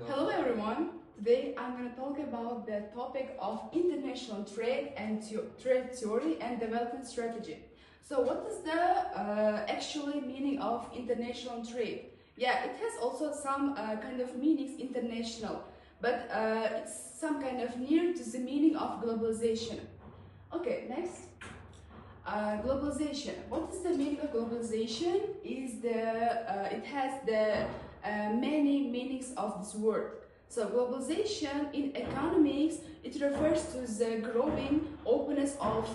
Hello everyone. Today I'm going to talk about the topic of international trade and trade theory and development strategy. So what is the actually meaning of international trade? Yeah, it has also some kind of meanings international, but it's some kind of near to the meaning of globalization. Okay, next. Globalization. What is the meaning of globalization? It has the many meanings of this word. So globalization in economics, it refers to the growing openness of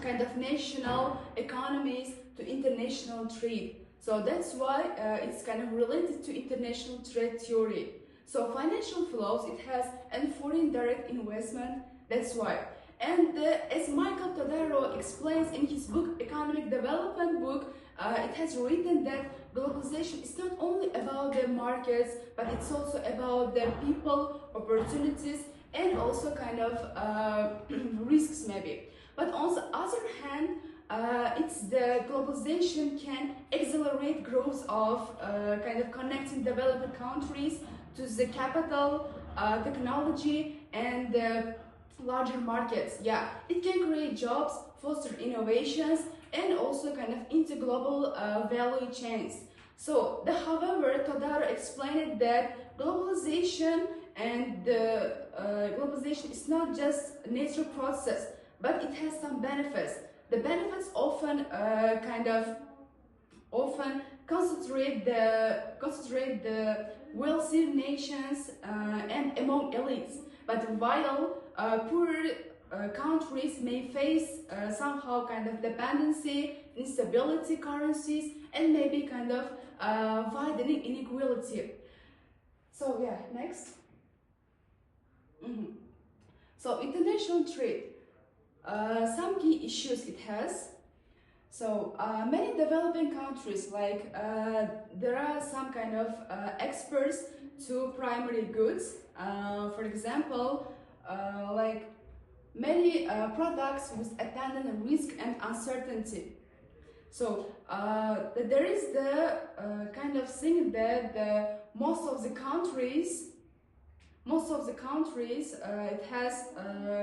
kind of national economies to international trade. So that's why it's kind of related to international trade theory. So financial flows, it has and foreign direct investment, that's why. And as Michael Todaro explains in his book, Economic Development book, it has written that globalization is not only about the markets, but it's also about the people, opportunities, and also kind of risks maybe. But on the other hand, it's the globalization can accelerate growth of kind of connecting developing countries to the capital, technology, and larger markets. Yeah, it can create jobs, foster innovations, and also kind of into global value chains. So, however, Todaro explained that globalization and globalization is not just a natural process, but it has some benefits. The benefits often concentrate the wealthy nations and among elites. But while poorer countries may face somehow kind of dependency, instability, currencies, and maybe kind of widening inequality. So yeah, next. So international trade, some key issues it has. So many developing countries, like there are some kind of exports to primary goods. For example, like many products with attendant risk and uncertainty. So there is the kind of thing that most of the countries it has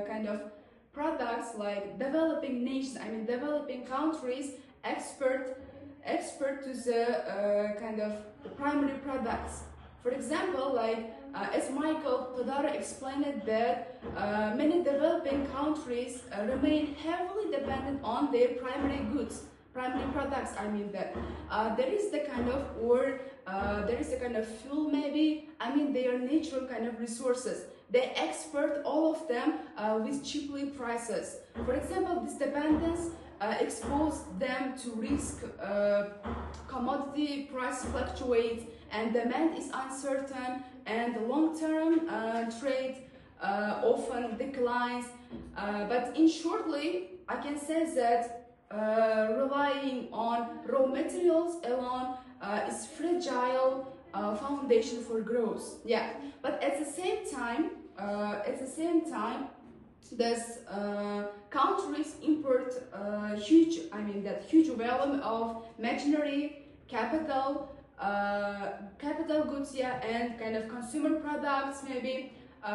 kind of products like developing nations, developing countries export to the kind of the primary products. For example, like as Michael Todaro explained that many developing countries remain heavily dependent on their primary goods, primary products. There is the kind of there is the kind of fuel maybe. They are natural kind of resources. They export all of them with cheaply prices. For example, this dependence expose them to risk. Commodity price fluctuates and demand is uncertain, and long-term trade often declines. But in shortly, I can say that relying on raw materials alone is fragile foundation for growth. Yeah, but at the same time, these countries import huge volume of machinery, capital goods, yeah, and kind of consumer products maybe.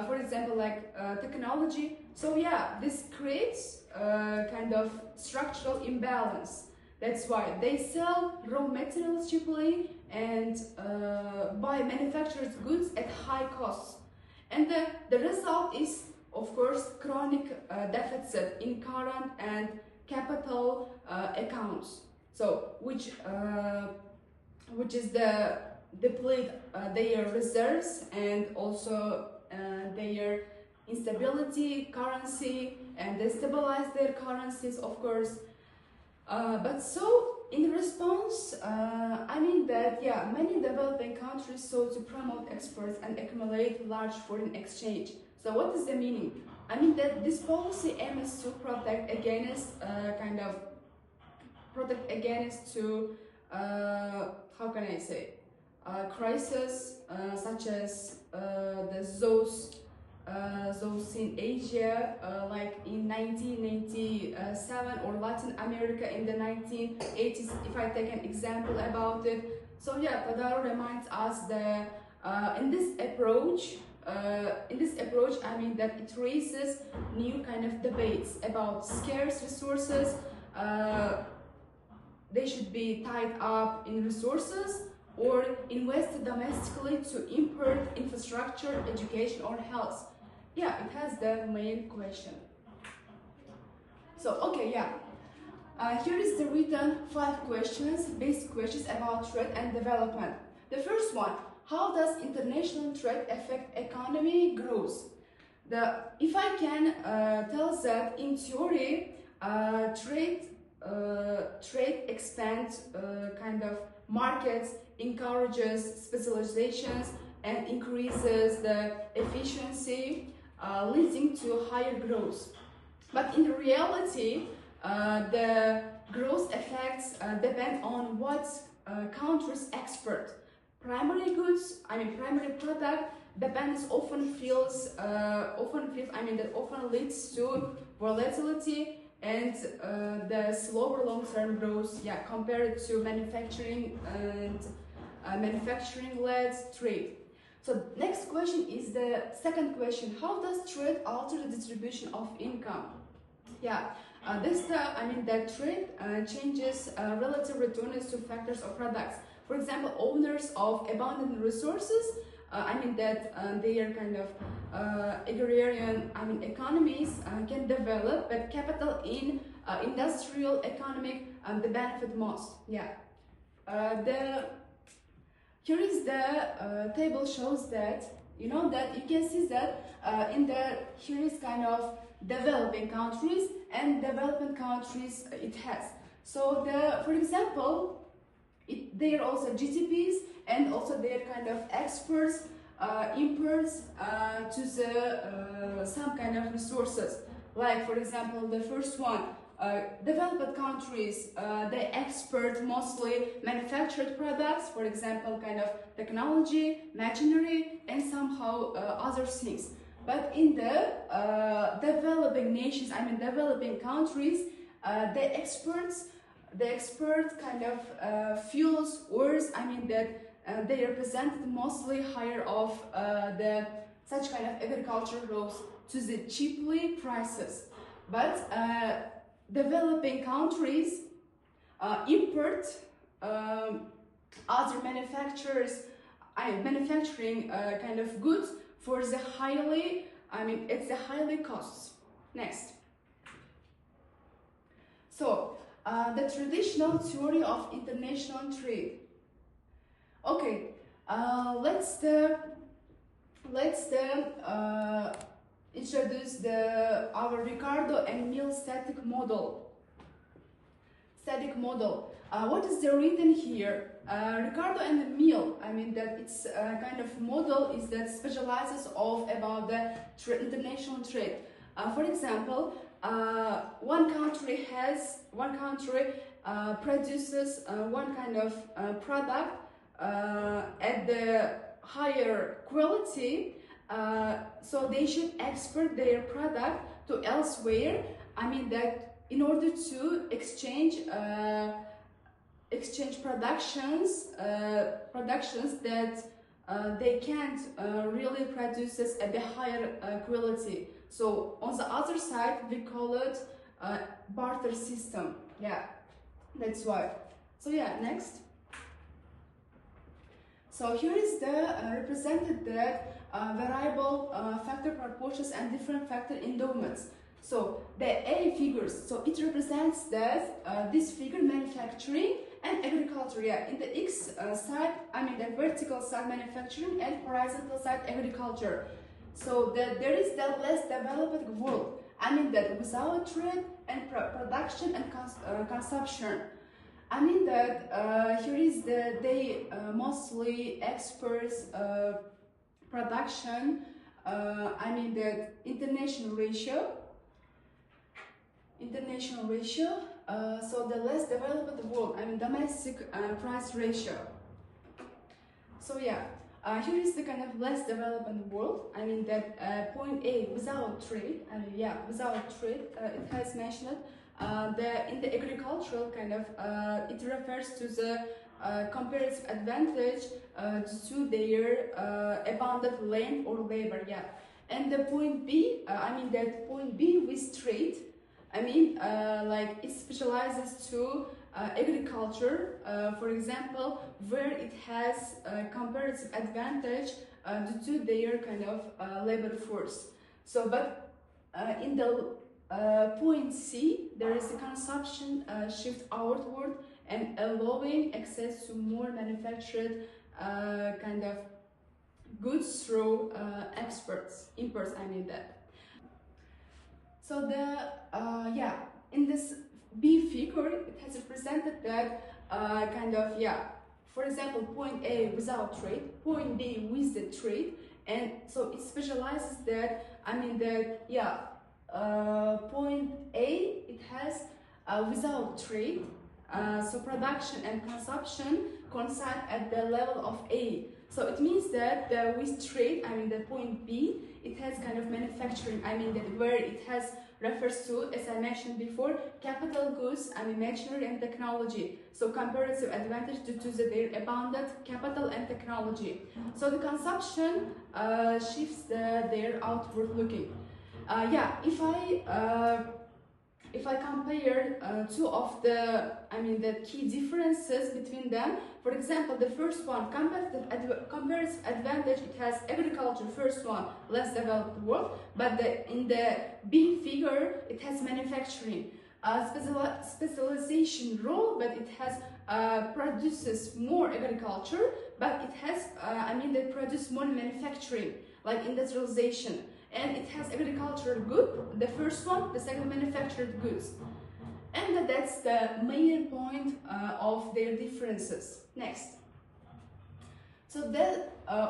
For example, like technology. So yeah, this creates kind of structural imbalance. That's why they sell raw materials cheaply and buy manufactured goods at high costs. And the result is, of course, chronic deficit in current and capital accounts. So which is the deplete their reserves and also their instability currency, and destabilize their currencies, of course. But so in response, many developing countries sought to promote exports and accumulate large foreign exchange. So what is the meaning? That this policy aims to protect against how can I say, crises such as those in Asia, like in 1997, or Latin America in the 1980s, if I take an example about it. So yeah, Todaro reminds us the In this approach, I mean that it raises new kind of debates about scarce resources. They should be tied up in resources or invested domestically to import infrastructure, education, or health. Yeah, it has the main question. So, okay, yeah. Here is the written 5 questions, basic questions about trade and development. The first one, how does international trade affect economy growth? If I can tell that in theory, trade expands kind of markets, encourages specializations, and increases the efficiency, leading to higher growth. But in reality, the growth effects depend on what countries export. Primary goods, primary product depends often leads to volatility and the slower long-term growth, compared to manufacturing and manufacturing-led trade. So next question is the second question: how does trade alter the distribution of income? That trade changes relative returns to factors or products. For example, owners of abundant resources, they are kind of agrarian economies can develop, but capital in industrial economic they benefit most. Here is the table shows that you can see that here is kind of developing countries and development countries it has. So for example, they are also GDPs and also they are kind of exports, imports to the some kind of resources. Like for example, the first one, developed countries, they export mostly manufactured products, for example, kind of technology, machinery, and somehow other things. But in the developing nations, developing countries, they export kind of fuels, ores, they represent mostly higher of such kind of agricultural growth to the cheaply prices. But developing countries import other manufacturing kind of goods for the highly, it's the highly costs. Next. So, the traditional theory of international trade. Okay, let's introduce our Ricardo and Mill static model. What is the written here? Ricardo and Mill, that it's kind of model is that specializes about the international trade. For example, one country produces one kind of product at the higher quality, so they should export their product to elsewhere. That in order to exchange productions that they can't really produce at the higher quality. So on the other side, we call it barter system. That's why. So next. So here is the represented that variable factor proportions and different factor endowments. So the A figures, so it represents that this figure manufacturing and agriculture. In the X side, the vertical side manufacturing and horizontal side agriculture. So there is the less developed world. That without trade and production and consumption. Here is they mostly exports production. The international ratio. So the less developed world. Domestic price ratio. So here is the kind of less developed world. Point A without trade. Without trade. It has mentioned in the agricultural kind of it refers to the comparative advantage to their abundant land or labor. Yeah. And the point B, that point B with trade, like it specializes to agriculture, for example, where it has a comparative advantage due to their kind of labor force. So, but in the point C, there is a consumption shift outward and allowing access to more manufactured kind of goods through imports. So in this B figure, it has represented that for example, point A without trade, point B with the trade, and so it specializes that point A it has without trade, so production and consumption coincide at the level of A. So it means that with trade, the point B, it has kind of manufacturing, that where it has refers to, as I mentioned before, capital goods, machinery and technology. So comparative advantage due to their abundant capital and technology. So the consumption shifts their outward looking. If I compare two of the key differences between them, for example, the first one, comparative advantage, it has agriculture, first one, less developed world, but in the B figure, it has manufacturing. Specialization role, but it has produces more agriculture, but it has, they produce more manufacturing, like industrialization. And it has agricultural good, the first one, the second manufactured goods. And that's the main point of their differences. Next. So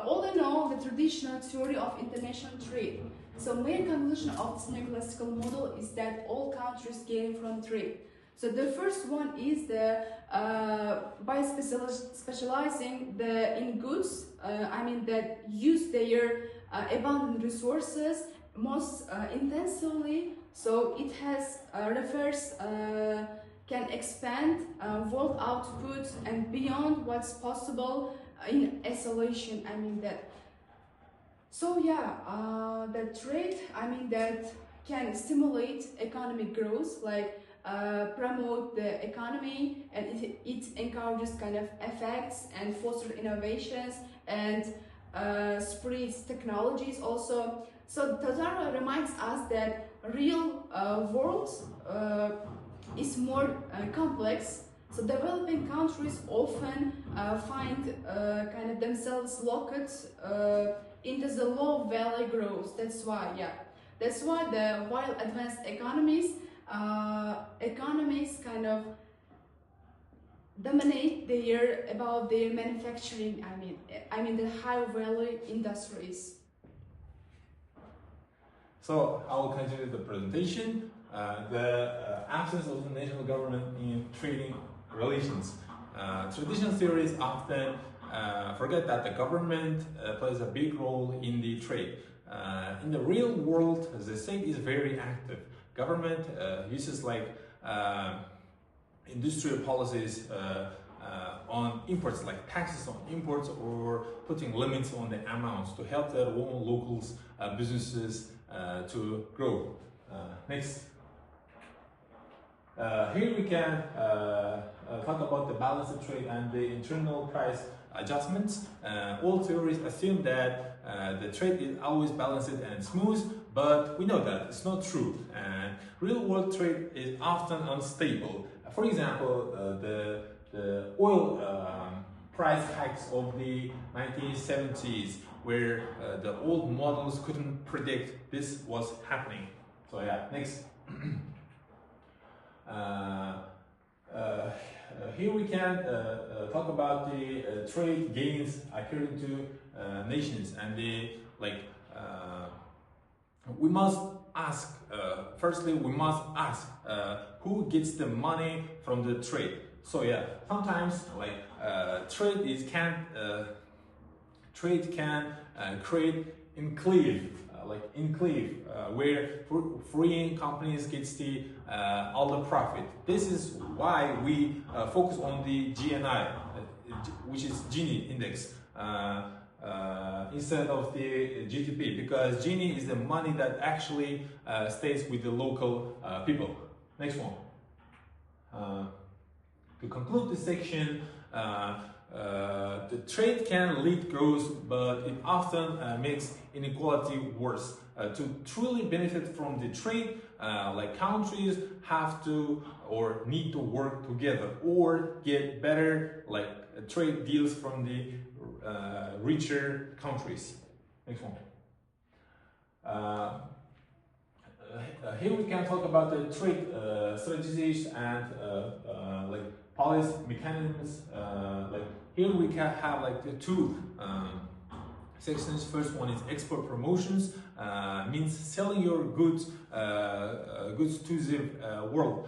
all in all, the traditional theory of international trade. So main conclusion of this neoclassical model is that all countries gain from trade. So the first one is by specializing in goods, that use their abundant resources most intensively. So it has can expand world output and beyond what's possible in isolation. So the trade, that can stimulate economic growth, like promote the economy, and it encourages kind of effects and foster innovations and spreads technologies also. So Todaro reminds us that real world is more complex. So developing countries often find kind of themselves locked into the low value growth. That's why while advanced economies kind of dominate about their manufacturing, the high value industries. So I will continue the presentation. The absence of the national government in trading relations. Traditional theories often forget that the government plays a big role in the trade. In the real world, the state is very active. Government uses like industrial policies on imports, like taxes on imports, or putting limits on the amounts to help their own locals, businesses to grow. Next. Here we can talk about the balanced trade and the internal price adjustments. All theories assume that the trade is always balanced and smooth, but we know that it's not true, and real world trade is often unstable. For example, the oil price hikes of the 1970s, where the old models couldn't predict this was happening. So next. Here we can talk about the trade gains according to nations, and we must ask, firstly we must ask who gets the money from the trade. So sometimes trade can create enclave, where free companies gets all the profit. This is why we focus on the GNI. which is Gini index, instead of the GDP, because Gini is the money that actually stays with the local people. Next one. To conclude this section, the trade can lead growth, but it often makes inequality worse. To truly benefit from the trade, like countries have to or need to work together or get better trade deals from the richer countries. Next one. Here we can talk about the trade strategies and policy mechanisms. Here we can have the two sections. First one is export promotions, means selling your goods to the world.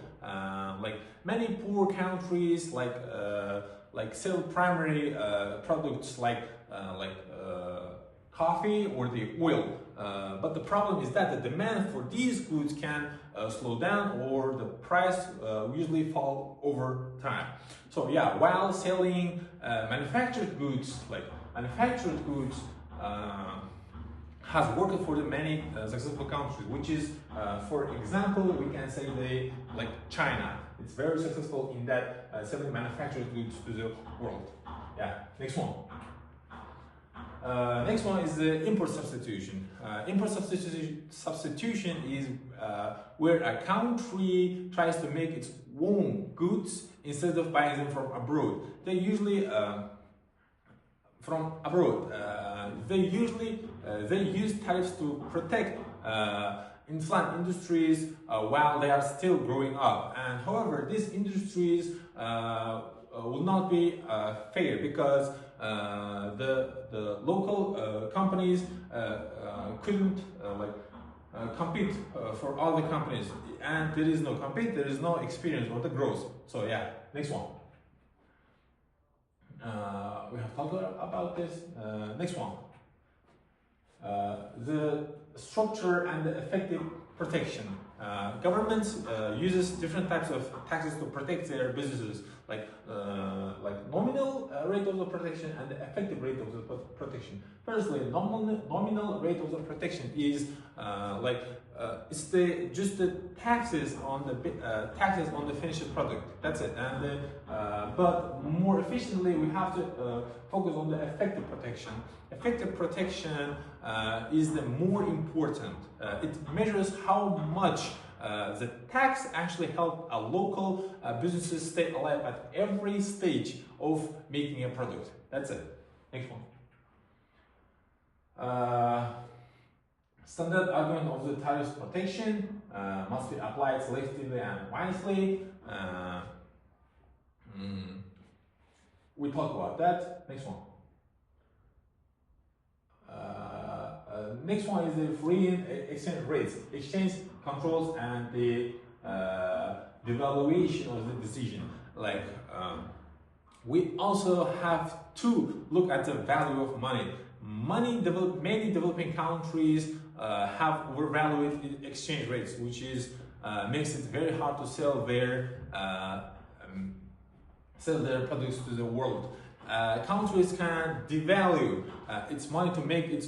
Many poor countries sell primary products like coffee or the oil. But the problem is that the demand for these goods can slow down, or the price usually fall over time. So yeah, while selling manufactured goods, has worked for the many successful countries, which is, for example, we can say China. It's very successful in that selling manufactured goods to the world. Yeah, next one. Next one is the import substitution. Import substitution is where a country tries to make its own goods instead of buying them from abroad. They usually from abroad. They use tariffs to protect inflant industries while they are still growing up. And however, these industries will not be fair, because the local companies couldn't compete for all the companies, and there is no compete, there is no experience or the growth. So yeah, next one. We have talked about this. Next one. The structure and the effective protection. Governments uses different types of taxes to protect their businesses, like nominal rate of the protection and the effective rate of the protection. Firstly, nominal rate of the protection is it's just the taxes on the finished product. That's it. And but more efficiently, we have to focus on the effective protection. Effective protection is the more important. It measures how much the tax actually help a local businesses stay alive at every stage of making a product. That's it. Next one. Standard argument of the tariffs protection must be applied selectively and wisely. We talk about that. Next one. Next one is the free exchange rates, exchange controls, and the devaluation of the decision. We also have to look at the value of money. Many developing countries have overvalued exchange rates, which is makes it very hard to sell their products to the world. Countries can devalue its money to make its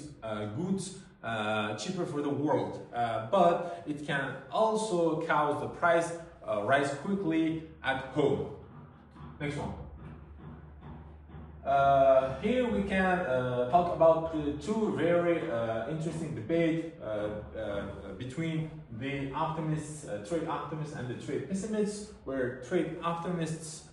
goods cheaper for the world, but it can also cause the price rise quickly at home. Next one. Here we can talk about two very interesting debate between the optimists, trade optimists, and the trade pessimists, where trade optimists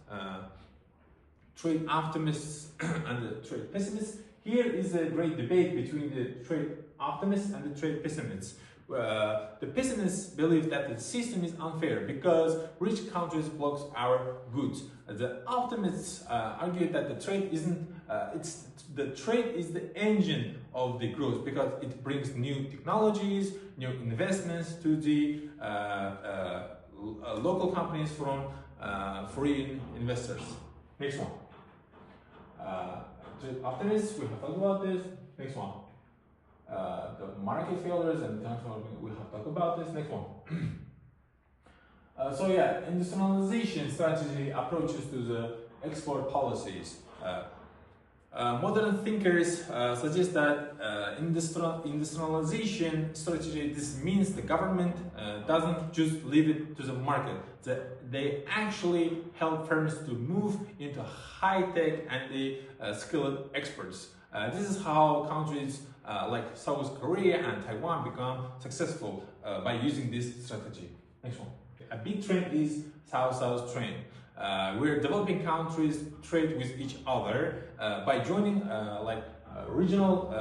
and the trade pessimists. Here is a great debate between the trade optimists and the trade pessimists. The pessimists believe that the system is unfair because rich countries block our goods. The optimists argue that the trade isn't. The trade is the engine of the growth because it brings new technologies, new investments to the local companies from foreign investors. Next one. The optimists, we have talked about this. Next one. The market failures and transforming, we have talked about this. Next one. So yeah, industrialization strategy approaches to the export policies. Modern thinkers suggest that industrialization strategy, this means the government doesn't just leave it to the market. They actually help firms to move into high-tech and the skilled experts. This is how countries like South Korea and Taiwan become successful by using this strategy. Next one. A big trend is South-South trade, where developing countries trade with each other by joining regional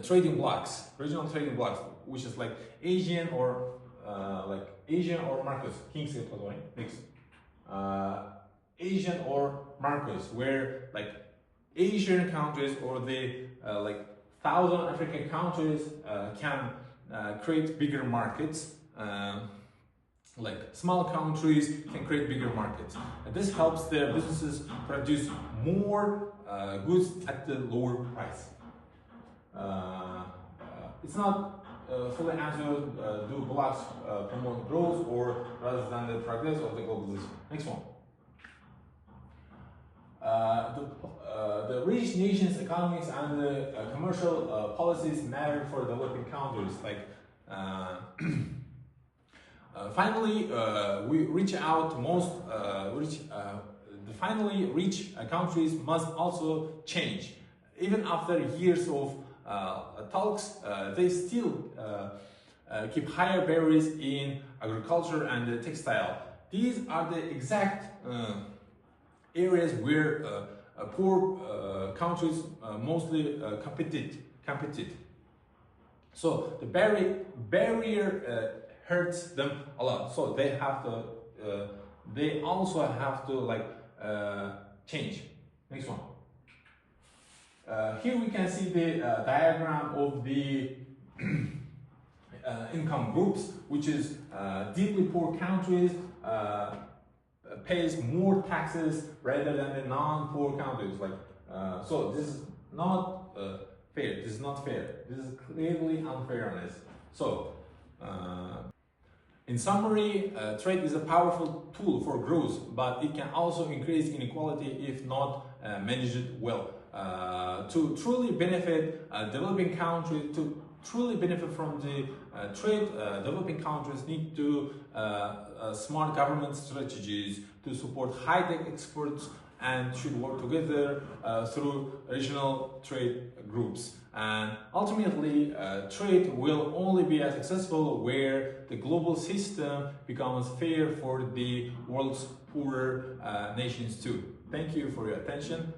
trading blocks, which is like Asian or Marcos. Asian or Marcos, where like Asian countries or the 1,000 African countries can create bigger markets. Like small countries can create bigger markets. And this helps their businesses produce more goods at the lower price. It's not fully answered, do blocks promote growth or rather than the progress of the globalization? Next one. The rich nations' economies and the commercial policies matter for developing countries. Finally, we reach out to finally rich countries must also change. Even after years of talks, they still keep higher barriers in agriculture and textile. These are the exact areas where poor countries mostly competed. So the barrier hurts them a lot. So they have to. They also have to change. Next one. Here we can see the diagram of the income groups, which is deeply poor countries pays more taxes rather than the non-poor countries. So this is not fair. This is not fair. This is clearly unfairness. So, in summary, trade is a powerful tool for growth, but it can also increase inequality if not managed well. To truly benefit developing countries, to truly benefit from the trade, developing countries need to smart government strategies to support high-tech exports and should work together through regional trade groups. And ultimately, trade will only be as successful where the global system becomes fair for the world's poorer nations too. Thank you for your attention.